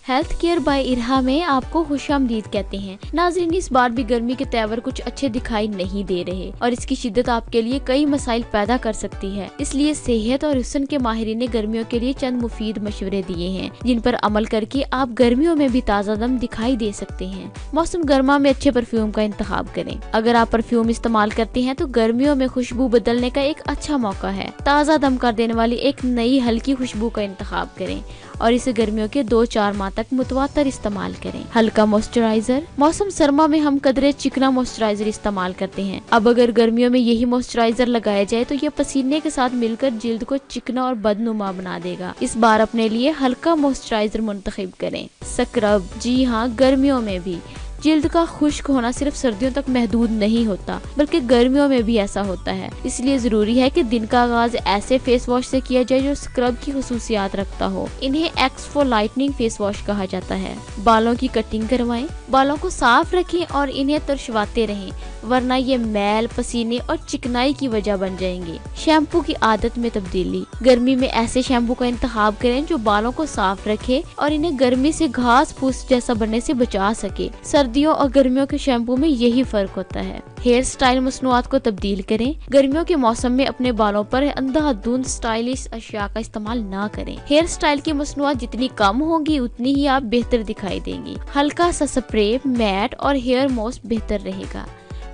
Health care bye Irha में आपको खुशामदीद कहते हैं। नाज़रीन, इस बार भी गर्मी के तेवर कुछ अच्छे दिखाई नहीं दे रहे और इसकी शिद्दत आपके लिए कई मसाइल पैदा कर सकती है। इसलिए सेहत और हुस्न के माहिरीन ने गर्मियों के लिए चंद मुफीद मशवरे दिए हैं जिन पर अमल करके आप गर्मियों में भी ताज़ा दम दिखाई दे सकते हैं। मौसम गर्मा में अच्छे परफ्यूम का इंतखाब करें। अगर आप परफ्यूम इस्तेमाल करते हैं तो गर्मियों में खुशबू बदलने का एक अच्छा मौका है। ताज़ा दम कर देने वाली एक नई हल्की खुशबू का इंतखाब करें और इसे गर्मियों के 2-4 माह तक मुतवातर इस्तेमाल करें। हल्का मॉइस्चराइजर। मौसम सरमा में हम कदरे चिकना मॉइस्चराइजर इस्तेमाल करते हैं। अब अगर गर्मियों में यही मॉइस्चराइजर लगाया जाए तो ये पसीने के साथ मिलकर जिल्द को चिकना और बदनुमा बना देगा। इस बार अपने लिए हल्का मॉइस्चराइजर मुंतखब करें। स्क्रब। जी हाँ, गर्मियों में भी जिल्द का खुश्क होना सिर्फ सर्दियों तक महदूद नहीं होता बल्कि गर्मियों में भी ऐसा होता है। इसलिए जरूरी है कि दिन का आगाज ऐसे फेस वॉश से किया जाए जो स्क्रब की खुसूसियात रखता हो। इन्हें एक्सफोलाइटनिंग फेस वॉश कहा जाता है। बालों की कटिंग करवाएं। बालों को साफ रखें और इन्हें तुरशवाते रहें, वरना ये मैल, पसीने और चिकनाई की वजह बन जाएंगे। शैम्पू की आदत में तब्दीली। गर्मी में ऐसे शैम्पू का इंतखाब करें जो बालों को साफ रखे और इन्हें गर्मी से घास फूस जैसा बनने से बचा सके। सर्दियों और गर्मियों के शैम्पू में यही फर्क होता है। हेयर स्टाइल मसनूआत को तब्दील करें। गर्मियों के मौसम में अपने बालों पर अंधाधुंध स्टाइलिश अशिया का इस्तेमाल ना करें। हेयर स्टाइल की मसनूआत जितनी कम होगी उतनी ही आप बेहतर दिखाई देंगी। हल्का सा स्प्रे, मैट और हेयर मॉस बेहतर रहेगा।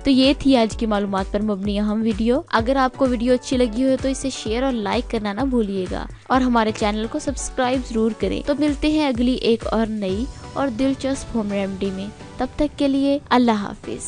तो ये थी आज की मालूमात पर मबनी अहम वीडियो। अगर आपको वीडियो अच्छी लगी हो तो इसे शेयर और लाइक करना ना भूलिएगा और हमारे चैनल को सब्सक्राइब जरूर करें। तो मिलते हैं अगली एक और नई और दिलचस्प होम रेमेडी में। तब तक के लिए अल्लाह हाफिज।